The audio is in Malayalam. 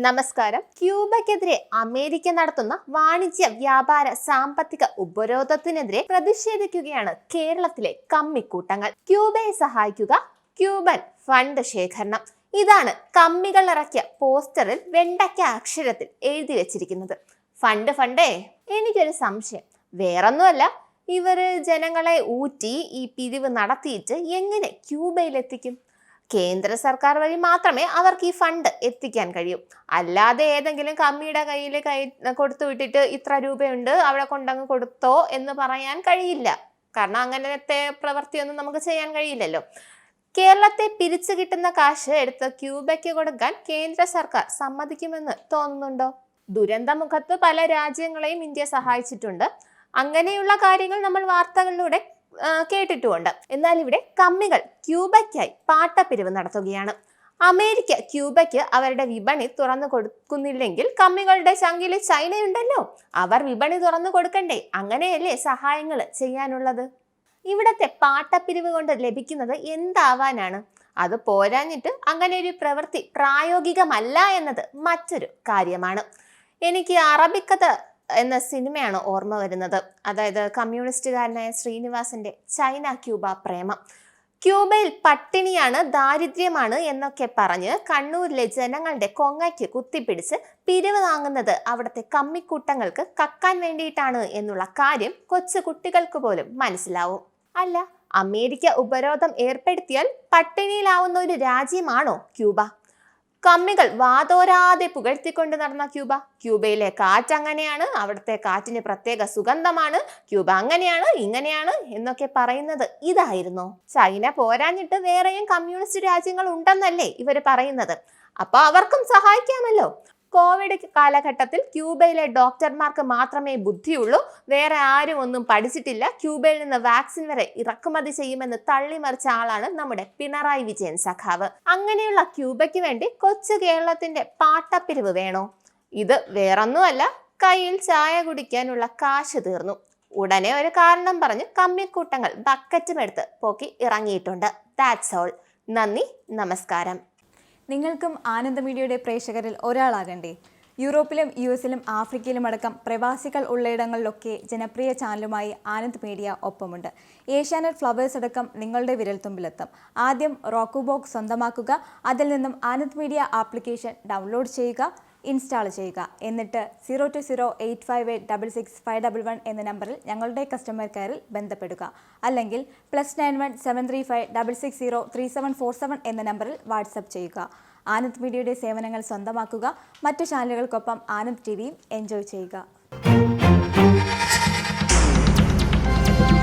നമസ്കാരം. ക്യൂബയ്ക്കെതിരെ അമേരിക്ക നടത്തുന്ന വാണിജ്യ വ്യാപാര സാമ്പത്തിക ഉപരോധത്തിനെതിരെ പ്രതിഷേധിക്കുകയാണ് കേരളത്തിലെ കമ്മിക്കൂട്ടങ്ങൾ. ക്യൂബയെ സഹായിക്കുക, ക്യൂബൻ ഫണ്ട് ശേഖരണം. ഇതാണ് കമ്മികൾ ഇറക്കിയ പോസ്റ്ററിൽ വെണ്ടയ്ക്ക അക്ഷരത്തിൽ എഴുതി വെച്ചിരിക്കുന്നത്. ഫണ്ടേ. എനിക്കൊരു സംശയം, വേറൊന്നുമല്ല, ഇവര് ജനങ്ങളെ ഊറ്റി ഈ പിരിവ് നടത്തിയിട്ട് എങ്ങനെ ക്യൂബയിലെത്തിക്കും? കേന്ദ്ര സർക്കാർ വഴി മാത്രമേ അവർക്ക് ഈ ഫണ്ട് എത്തിക്കാൻ കഴിയൂ. അല്ലാതെ ഏതെങ്കിലും കമ്മിയുടെ കയ്യിൽ കൊടുത്തു വിട്ടിട്ട് ഇത്ര രൂപയുണ്ട് അവിടെ കൊണ്ടങ്ങ് കൊടുത്തോ എന്ന് പറയാൻ കഴിയില്ല. കാരണം അങ്ങനത്തെ പ്രവൃത്തിയൊന്നും നമുക്ക് ചെയ്യാൻ കഴിയില്ലല്ലോ. കേരളത്തെ പിരിച്ചു കിട്ടുന്ന കാശ് എടുത്ത് ക്യൂബയ്ക്ക് കൊടുക്കാൻ കേന്ദ്ര സർക്കാർ സമ്മതിക്കുമെന്ന് തോന്നുന്നുണ്ടോ? ദുരന്തമുഖത്ത് പല രാജ്യങ്ങളെയും ഇന്ത്യ സഹായിച്ചിട്ടുണ്ട്. അങ്ങനെയുള്ള കാര്യങ്ങൾ നമ്മൾ വാർത്തകളിലൂടെ കേട്ടിട്ടുമുണ്ട്. എന്നാൽ ഇവിടെ കമ്മികൾ ക്യൂബയ്ക്കായി പാട്ടപ്പിരിവ് നടത്തുകയാണ്. അമേരിക്ക ക്യൂബയ്ക്ക് അവരുടെ വിപണി തുറന്നു കൊടുക്കുന്നില്ലെങ്കിൽ കമ്മികളുടെ ചങ്കില് ചൈനയുണ്ടല്ലോ, അവർ വിപണി തുറന്നു കൊടുക്കണ്ടേ? അങ്ങനെയല്ലേ സഹായങ്ങൾ ചെയ്യാനുള്ളത്? ഇവിടത്തെ പാട്ടപ്പിരിവ് കൊണ്ട് ലഭിക്കുന്നത് എന്താവാനാണ്? അത് പോരാഞ്ഞിട്ട് അങ്ങനെ ഒരു പ്രവൃത്തി പ്രായോഗികമല്ല എന്നത് മറ്റൊരു കാര്യമാണ്. എനിക്ക് അറബിക്കഥ എന്ന സിനിമയാണ് ഓർമ്മ വരുന്നത്. അതായത് കമ്മ്യൂണിസ്റ്റുകാരനായ ശ്രീനിവാസന്റെ ചൈന ക്യൂബ പ്രേമം. ക്യൂബയിൽ പട്ടിണിയാണ്, ദാരിദ്ര്യമാണ് എന്നൊക്കെ പറഞ്ഞ് കണ്ണൂരിലെ ജനങ്ങളുടെ കൊങ്ങയ്ക്ക് കുത്തിപ്പിടിച്ച് പിരിവ് വാങ്ങുന്നത് അവിടുത്തെ കമ്മിക്കൂട്ടങ്ങൾക്ക് കക്കാൻ വേണ്ടിയിട്ടാണ് എന്നുള്ള കാര്യം കൊച്ചു കുട്ടികൾക്ക് പോലും മനസ്സിലാവും. അല്ല, അമേരിക്ക ഉപരോധം ഏർപ്പെടുത്തിയാൽ പട്ടിണിയിലാവുന്ന ഒരു രാജ്യമാണോ ക്യൂബ? കമ്മികൾ വാതോരാതെ പുകഴ്ത്തിക്കൊണ്ട് നടന്ന ക്യൂബയിലെ കാറ്റ് അങ്ങനെയാണ്, അവിടുത്തെ കാറ്റിന് പ്രത്യേക സുഗന്ധമാണ്, ക്യൂബ അങ്ങനെയാണ് ഇങ്ങനെയാണ് എന്നൊക്കെ പറയുന്നത് ഇതായിരുന്നു. ചൈന പോരാഞ്ഞിട്ട് വേറെയും കമ്മ്യൂണിസ്റ്റ് രാജ്യങ്ങൾ ഉണ്ടെന്നല്ലേ ഇവർ പറയുന്നത്? അപ്പൊ അവർക്കും സഹായിക്കാമല്ലോ. കോവിഡ് കാലഘട്ടത്തിൽ ക്യൂബയിലെ ഡോക്ടർമാർക്ക് മാത്രമേ ബുദ്ധിയുള്ളൂ, വേറെ ആരും ഒന്നും പഠിച്ചിട്ടില്ല, ക്യൂബയിൽ നിന്ന് വാക്സിൻ വരെ ഇറക്കുമതി ചെയ്യുമെന്ന് തള്ളിമറിച്ച ആളാണ് നമ്മുടെ പിണറായി വിജയൻ സഖാവ്. അങ്ങനെയുള്ള ക്യൂബയ്ക്ക് വേണ്ടി കൊച്ചു കേരളത്തിന്റെ പാട്ടപ്പിരിവ് വേണോ? ഇത് വേറൊന്നുമല്ല, കയ്യിൽ ചായ കുടിക്കാനുള്ള കാശ് തീർന്നു. ഉടനെ ഒരു കാരണം പറഞ്ഞ് കമ്മിക്കൂട്ടങ്ങൾ ബക്കറ്റും എടുത്ത് പോക്കി ഇറങ്ങിയിട്ടുണ്ട്. That's all. നന്ദി, നമസ്കാരം. നിങ്ങൾക്കും ആനന്ദ മീഡിയയുടെ പ്രേക്ഷകരിൽ ഒരാളാകണ്ടേ? യൂറോപ്പിലും US-ലും ആഫ്രിക്കയിലും അടക്കം പ്രവാസികൾ ഉള്ളയിടങ്ങളിലൊക്കെ ജനപ്രിയ ചാനലുമായി ആനന്ദ് മീഡിയ ഒപ്പമുണ്ട്. ഏഷ്യാനെറ്റ് ഫ്ലവേഴ്സ് അടക്കം നിങ്ങളുടെ വിരൽത്തുമ്പിലെത്തും. ആദ്യം റോക്കു ബോക്സ് സ്വന്തമാക്കുക, അതിൽ നിന്നും ആനന്ദ് മീഡിയ ആപ്ലിക്കേഷൻ ഡൗൺലോഡ് ചെയ്യുക, ഇൻസ്റ്റാൾ ചെയ്യുക. എന്നിട്ട് 0208586651 എന്ന നമ്പറിൽ ഞങ്ങളുടെ കസ്റ്റമർ കെയറിൽ ബന്ധപ്പെടുക. അല്ലെങ്കിൽ +91 735 660 3747 എന്ന നമ്പറിൽ വാട്സപ്പ് ചെയ്യുക. ആനന്ദ് മീഡിയയുടെ സേവനങ്ങൾ സ്വന്തമാക്കുക. മറ്റു ചാനലുകൾക്കൊപ്പം ആനന്ദ് TVയും എൻജോയ് ചെയ്യുക.